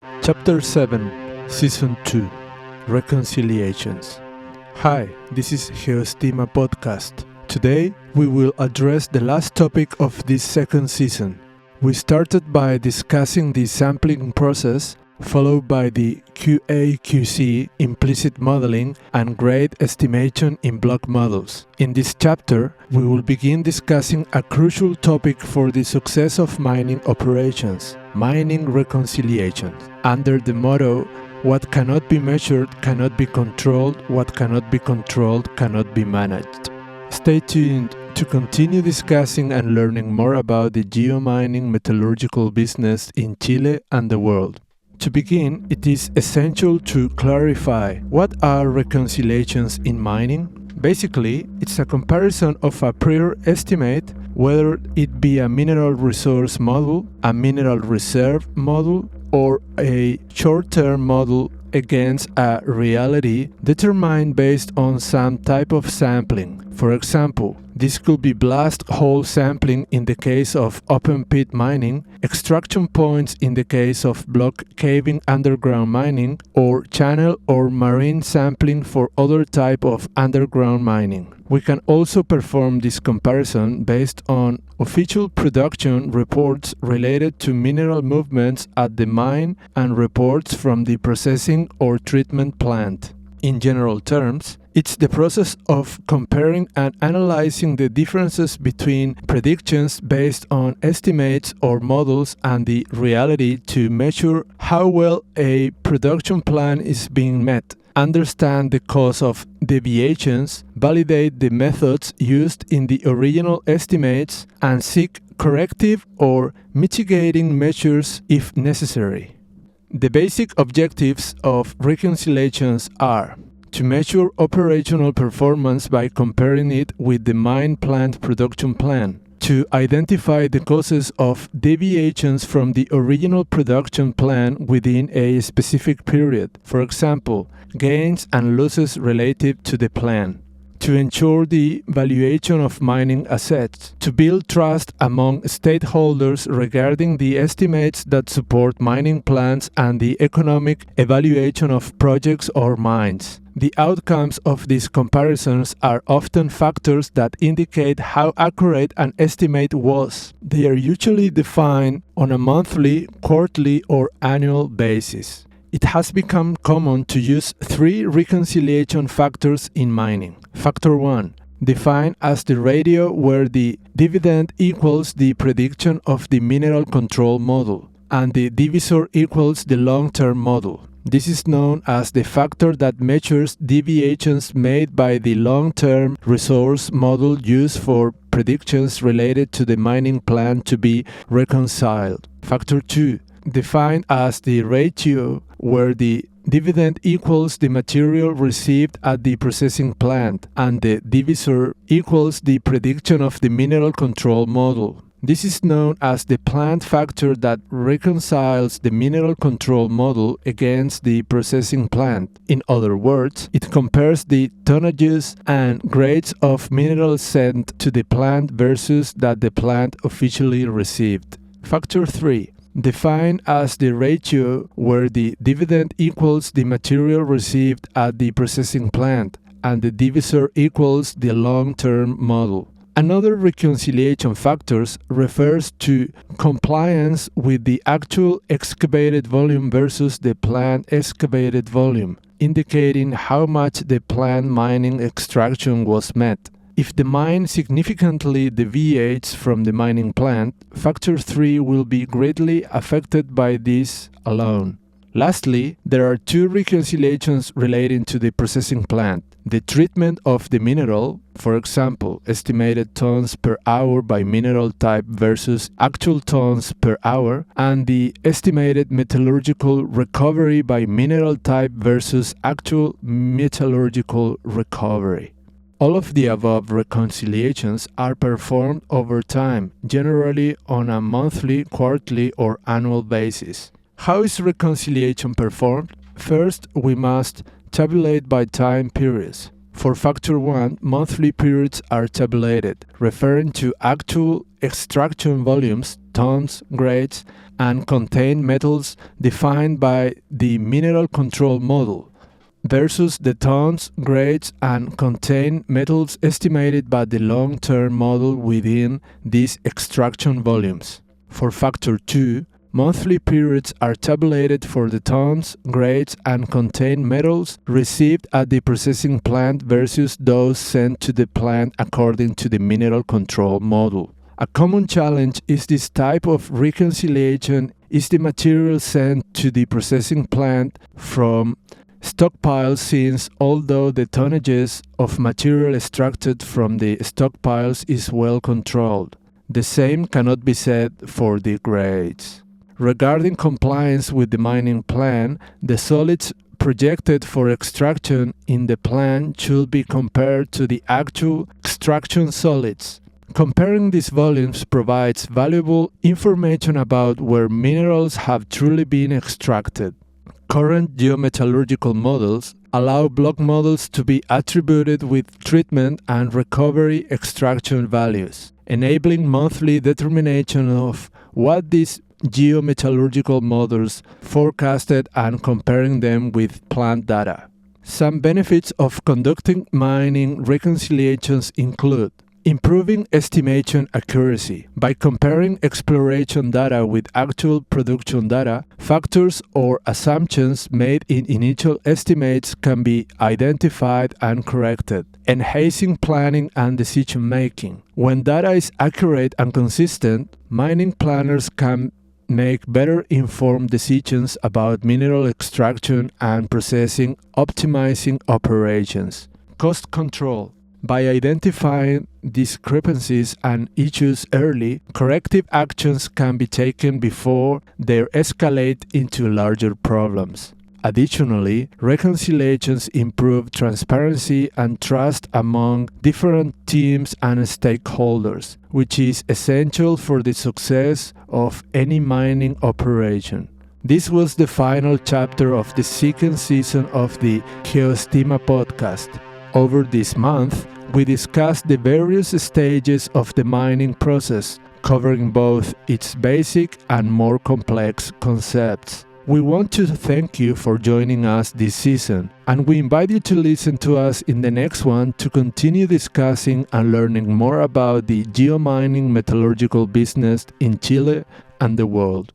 Chapter 7, Season 2, Reconciliations. Hi, this is GeoEstima Podcast. Today, we will address the last topic of this second season. We started by discussing the sampling process, followed by the QA/QC, implicit modeling, and grade estimation in block models. In this chapter, we will begin discussing a crucial topic for the success of mining operations, mining reconciliations, under the motto, what cannot be measured cannot be controlled, what cannot be controlled cannot be managed. Stay tuned to continue discussing and learning more about the geo-mining-metallurgical business in Chile and the world. To begin, it is essential to clarify what are reconciliations in mining. Basically, it's a comparison of a prior estimate, whether it be a mineral resource model, a mineral reserve model, or a short-term model against a reality determined based on some type of sampling. For example, this could be blast hole sampling in the case of open pit mining, extraction points in the case of block caving underground mining, or channel or marine sampling for other type of underground mining. We can also perform this comparison based on official production reports related to mineral movements at the mine and reports from the processing or treatment plant. In general terms, it's the process of comparing and analyzing the differences between predictions based on estimates or models and the reality to measure how well a production plan is being met, understand the cause of deviations, validate the methods used in the original estimates, and seek corrective or mitigating measures if necessary. The basic objectives of reconciliations are to measure operational performance by comparing it with the mine plant production plan, to identify the causes of deviations from the original production plan within a specific period, for example, gains and losses related to the plan, to ensure the valuation of mining assets, to build trust among stakeholders regarding the estimates that support mining plans and the economic evaluation of projects or mines. The outcomes of these comparisons are often factors that indicate how accurate an estimate was. They are usually defined on a monthly, quarterly, or annual basis. It has become common to use three reconciliation factors in mining. Factor 1, defined as the ratio where the dividend equals the prediction of the mineral control model, and the divisor equals the long-term model. This is known as the factor that measures deviations made by the long-term resource model used for predictions related to the mining plan to be reconciled. Factor 2, defined as the ratio where the dividend equals the material received at the processing plant, and the divisor equals the prediction of the mineral control model. This is known as the plant factor that reconciles the mineral control model against the processing plant. In other words, it compares the tonnages and grades of minerals sent to the plant versus that the plant officially received. Factor 3, defined as the ratio where the dividend equals the material received at the processing plant, and the divisor equals the long-term model. Another reconciliation factors refers to compliance with the actual excavated volume versus the planned excavated volume, indicating how much the planned mining extraction was met. If the mine significantly deviates from the mining plant, factor 3 will be greatly affected by this alone. Lastly, there are two reconciliations relating to the processing plant. The treatment of the mineral, for example, estimated tons per hour by mineral type versus actual tons per hour, and the estimated metallurgical recovery by mineral type versus actual metallurgical recovery. All of the above reconciliations are performed over time, generally on a monthly, quarterly, or annual basis. How is reconciliation performed? First, we must tabulate by time periods. For Factor 1, monthly periods are tabulated, referring to actual extraction volumes, tons, grades, and contained metals defined by the mineral control model, versus the tons, grades, and contained metals estimated by the long-term model within these extraction volumes. For Factor 2, monthly periods are tabulated for the tons, grades, and contained metals received at the processing plant versus those sent to the plant according to the mineral control model. A common challenge is this type of reconciliation is the material sent to the processing plant from stockpiles, since although the tonnages of material extracted from the stockpiles is well controlled, the same cannot be said for the grades. Regarding compliance with the mining plan, the solids projected for extraction in the plan should be compared to the actual extraction solids. Comparing these volumes provides valuable information about where minerals have truly been extracted. Current geometallurgical models allow block models to be attributed with treatment and recovery extraction values, enabling monthly determination of what these geometallurgical models forecasted and comparing them with plant data. Some benefits of conducting mining reconciliations include improving estimation accuracy. By comparing exploration data with actual production data, factors or assumptions made in initial estimates can be identified and corrected, enhancing planning and decision making. When data is accurate and consistent, mining planners can make better informed decisions about mineral extraction and processing, optimizing operations. Cost control. By identifying discrepancies and issues early, corrective actions can be taken before they escalate into larger problems. Additionally, reconciliations improve transparency and trust among different teams and stakeholders, which is essential for the success of any mining operation. This was the final chapter of the second season of the GeoEstima Podcast. Over this month, we discussed the various stages of the mining process, covering both its basic and more complex concepts. We want to thank you for joining us this season, and we invite you to listen to us in the next one to continue discussing and learning more about the geomining metallurgical business in Chile and the world.